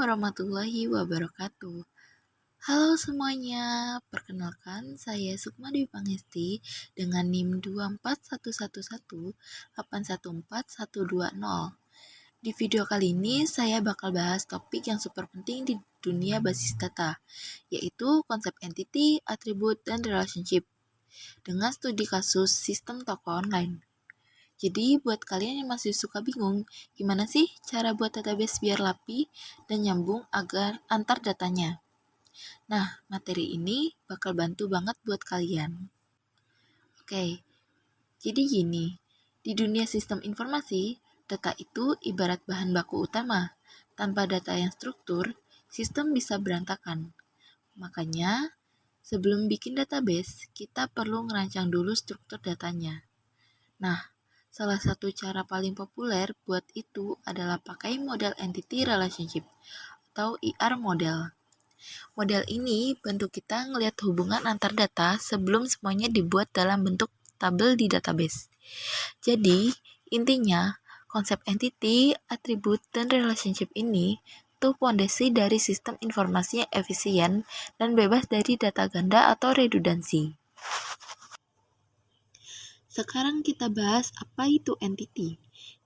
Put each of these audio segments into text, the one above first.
warahmatullahi wabarakatuh. Halo semuanya, perkenalkan saya Sukma Dwi Pangesti dengan NIM 24111814120. Di video kali ini saya bakal bahas topik yang super penting di dunia basis data, yaitu konsep entity, atribut, dan relationship dengan studi kasus sistem toko online. Jadi buat kalian yang masih suka bingung, gimana sih cara buat database biar rapi dan nyambung agar antar datanya? Nah, materi ini bakal bantu banget buat kalian. Oke, jadi gini, di dunia sistem informasi, data itu ibarat bahan baku utama. Tanpa data yang struktur, sistem bisa berantakan. Makanya, sebelum bikin database, kita perlu ngerancang dulu struktur datanya. Nah, salah satu cara paling populer buat itu adalah pakai model Entity Relationship atau ER model. Model ini bantu kita ngelihat hubungan antar data sebelum semuanya dibuat dalam bentuk tabel di database. Jadi, intinya, konsep entity, atribut, dan relationship ini tuh fondasi dari sistem informasi yang efisien dan bebas dari data ganda atau redundansi. Sekarang kita bahas apa itu entity.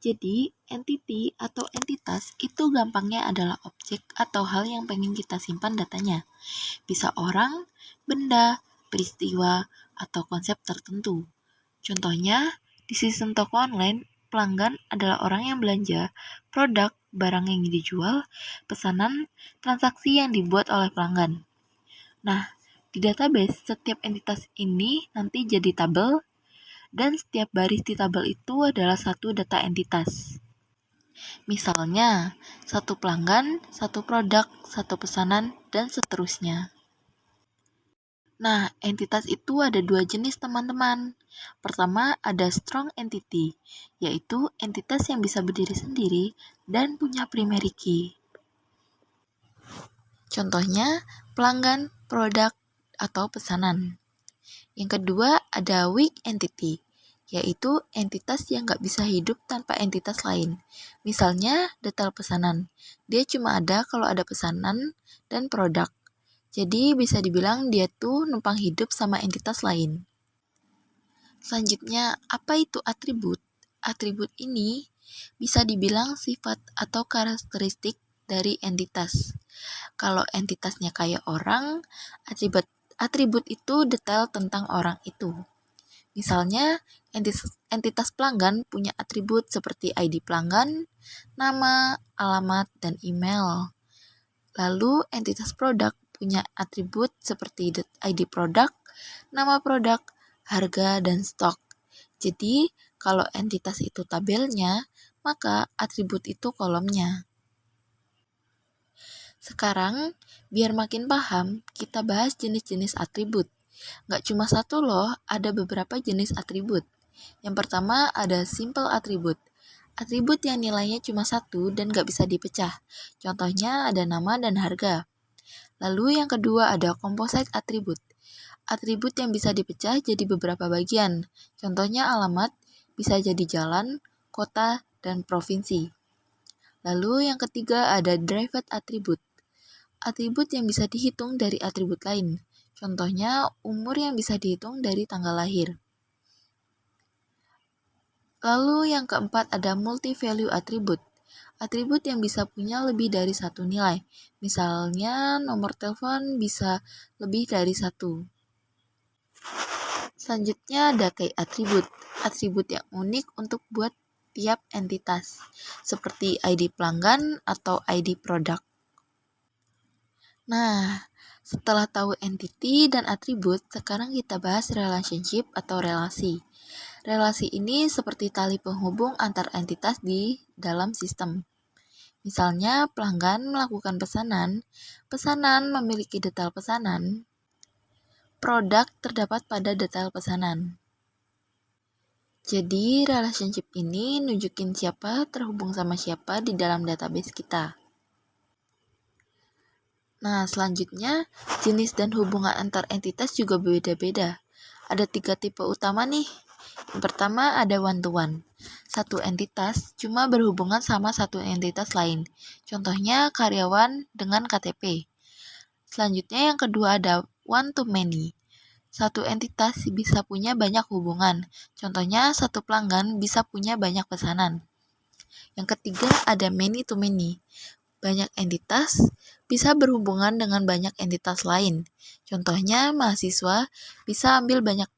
Jadi, entity atau entitas itu gampangnya adalah objek atau hal yang pengen kita simpan datanya. Bisa orang, benda, peristiwa, atau konsep tertentu. Contohnya, di sistem toko online, pelanggan adalah orang yang belanja, produk, barang yang dijual, pesanan, transaksi yang dibuat oleh pelanggan. Nah, di database, setiap entitas ini nanti jadi tabel, dan setiap baris di tabel itu adalah satu data entitas. Misalnya, satu pelanggan, satu produk, satu pesanan, dan seterusnya. Nah, entitas itu ada dua jenis teman-teman. Pertama, ada strong entity, yaitu entitas yang bisa berdiri sendiri dan punya primary key. Contohnya, pelanggan, produk, atau pesanan. Yang kedua, ada weak entity, yaitu entitas yang nggak bisa hidup tanpa entitas lain. Misalnya, detail pesanan. Dia cuma ada kalau ada pesanan dan produk. Jadi, bisa dibilang dia tuh numpang hidup sama entitas lain. Selanjutnya, apa itu atribut? Atribut ini bisa dibilang sifat atau karakteristik dari entitas. Kalau entitasnya kayak orang, atribut itu detail tentang orang itu. Misalnya, entitas pelanggan punya atribut seperti ID pelanggan, nama, alamat, dan email. Lalu, entitas produk punya atribut seperti ID produk, nama produk, harga, dan stok. Jadi, kalau entitas itu tabelnya, maka atribut itu kolomnya. Sekarang, biar makin paham, kita bahas jenis-jenis atribut. Nggak cuma satu loh, ada beberapa jenis atribut. Yang pertama ada simple atribut. Atribut yang nilainya cuma satu dan nggak bisa dipecah. Contohnya ada nama dan harga. Lalu yang kedua ada composite atribut. Atribut yang bisa dipecah jadi beberapa bagian. Contohnya alamat bisa jadi jalan, kota, dan provinsi. Lalu yang ketiga ada derived atribut. Atribut yang bisa dihitung dari atribut lain. Contohnya umur yang bisa dihitung dari tanggal lahir. Lalu yang keempat ada multi-value atribut. Atribut yang bisa punya lebih dari satu nilai. Misalnya nomor telepon bisa lebih dari satu. Selanjutnya ada key atribut. Atribut yang unik untuk buat tiap entitas. Seperti ID pelanggan atau ID produk. Nah, setelah tahu entity dan atribut, sekarang kita bahas relationship atau relasi. Relasi ini seperti tali penghubung antar entitas di dalam sistem. Misalnya, pelanggan melakukan pesanan memiliki detail pesanan, produk terdapat pada detail pesanan. Jadi, relationship ini nunjukin siapa terhubung sama siapa di dalam database kita. Nah, selanjutnya, jenis dan hubungan antar entitas juga beda-beda. Ada 3 tipe utama nih. Yang pertama ada one-to-one. satu entitas cuma berhubungan sama satu entitas lain. Contohnya karyawan dengan KTP. Selanjutnya yang kedua ada one to many. Satu entitas bisa punya banyak hubungan. Contohnya satu pelanggan bisa punya banyak pesanan. Yang ketiga ada many to many. Banyak entitas bisa berhubungan dengan banyak entitas lain. Contohnya mahasiswa bisa ambil banyak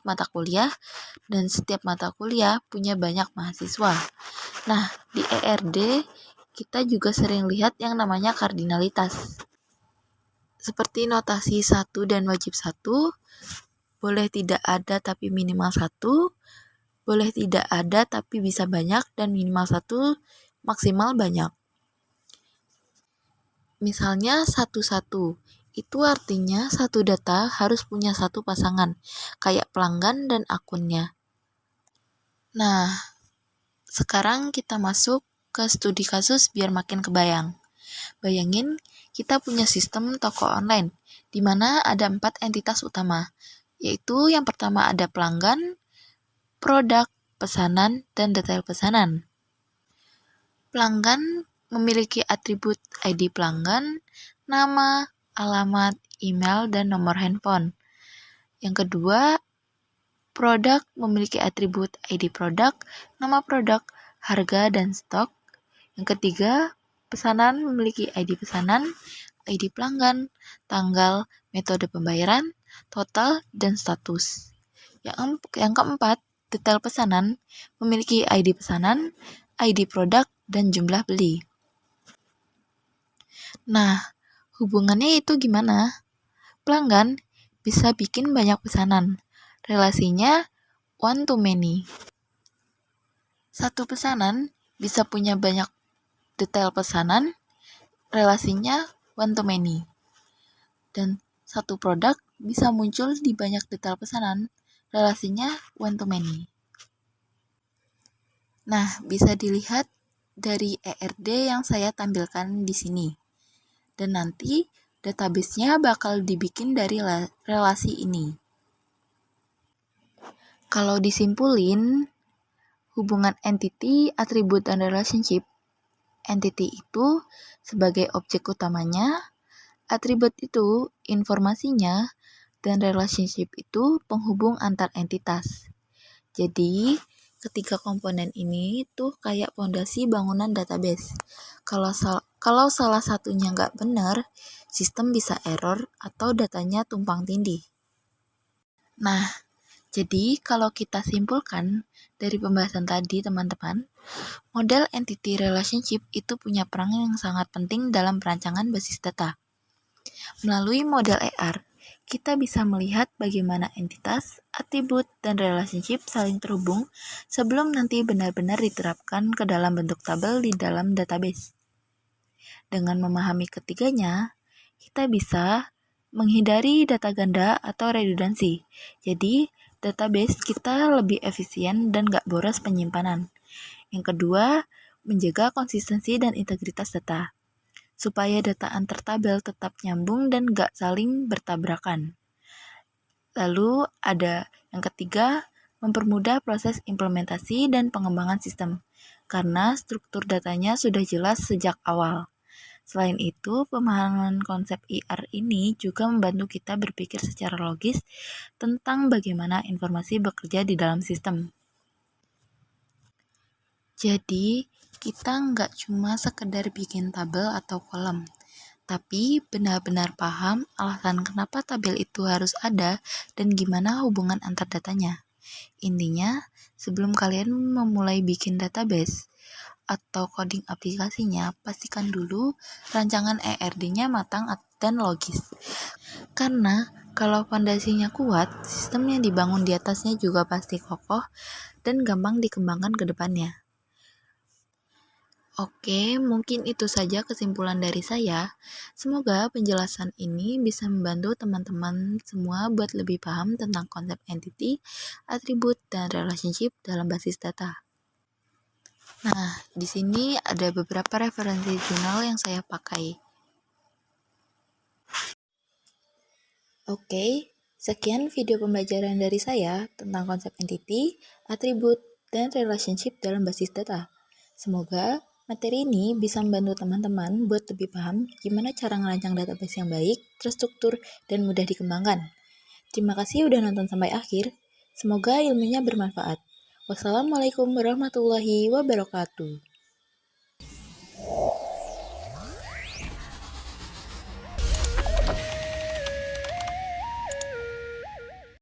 mata kuliah dan setiap mata kuliah punya banyak mahasiswa. Nah, di ERD kita juga sering lihat yang namanya kardinalitas. Seperti notasi 1 dan wajib 1, boleh tidak ada tapi minimal 1, boleh tidak ada tapi bisa banyak, dan minimal 1 maksimal banyak. Misalnya 1-1, itu artinya satu data harus punya satu pasangan, kayak pelanggan dan akunnya. Nah, sekarang kita masuk ke studi kasus biar makin kebayang. Bayangin, kita punya sistem toko online, di mana ada 4 entitas utama, yaitu yang pertama ada pelanggan, produk, pesanan, dan detail pesanan. Pelanggan memiliki atribut ID pelanggan, nama, alamat, email, dan nomor handphone. Yang kedua, produk memiliki atribut ID produk, nama produk, harga, dan stok. Yang ketiga, pesanan memiliki ID pesanan, ID pelanggan, tanggal, metode pembayaran, total, dan status. Yang keempat, detail pesanan memiliki ID pesanan, ID produk, dan jumlah beli. Nah, hubungannya itu gimana? Pelanggan bisa bikin banyak pesanan. Relasinya one to many. Satu pesanan bisa punya banyak detail pesanan. Relasinya one to many. Dan satu produk bisa muncul di banyak detail pesanan. Relasinya one to many. Nah, bisa dilihat dari ERD yang saya tampilkan di sini. Dan nanti database-nya bakal dibikin dari relasi ini. Kalau disimpulin, hubungan entity, atribut, dan relationship, entity itu sebagai objek utamanya, atribut itu informasinya, dan relationship itu penghubung antar entitas. Jadi, ketiga komponen ini tuh kayak fondasi bangunan database. Kalau salah satunya nggak benar, sistem bisa error atau datanya tumpang tindih. Nah, jadi kalau kita simpulkan dari pembahasan tadi teman-teman, model entity relationship itu punya peran yang sangat penting dalam perancangan basis data. Melalui model ER, kita bisa melihat bagaimana entitas, atribut, dan relationship saling terhubung sebelum nanti benar-benar diterapkan ke dalam bentuk tabel di dalam database. Dengan memahami ketiganya, kita bisa menghindari data ganda atau redundansi. Jadi, database kita lebih efisien dan gak boros penyimpanan. Yang kedua, menjaga konsistensi dan integritas data, supaya data antar tabel tetap nyambung dan gak saling bertabrakan. Lalu ada yang ketiga, mempermudah proses implementasi dan pengembangan sistem, karena struktur datanya sudah jelas sejak awal. Selain itu, pemahaman konsep IR ini juga membantu kita berpikir secara logis tentang bagaimana informasi bekerja di dalam sistem. Jadi, kita nggak cuma sekedar bikin tabel atau kolom, tapi benar-benar paham alasan kenapa tabel itu harus ada dan gimana hubungan antar datanya. Intinya, sebelum kalian memulai bikin database atau coding aplikasinya, pastikan dulu rancangan ERD-nya matang dan logis. Karena kalau fondasinya kuat, sistem yang dibangun di atasnya juga pasti kokoh dan gampang dikembangkan ke depannya. Oke, mungkin itu saja kesimpulan dari saya. Semoga penjelasan ini bisa membantu teman-teman semua buat lebih paham tentang konsep entity, atribut, dan relationship dalam basis data. Nah, di sini ada beberapa referensi jurnal yang saya pakai. Oke, Sekian video pembelajaran dari saya tentang konsep entity, atribut, dan relationship dalam basis data. Semoga materi ini bisa membantu teman-teman buat lebih paham gimana cara ngerancang database yang baik, terstruktur, dan mudah dikembangkan. Terima kasih udah nonton sampai akhir. Semoga ilmunya bermanfaat. Wassalamualaikum warahmatullahi wabarakatuh.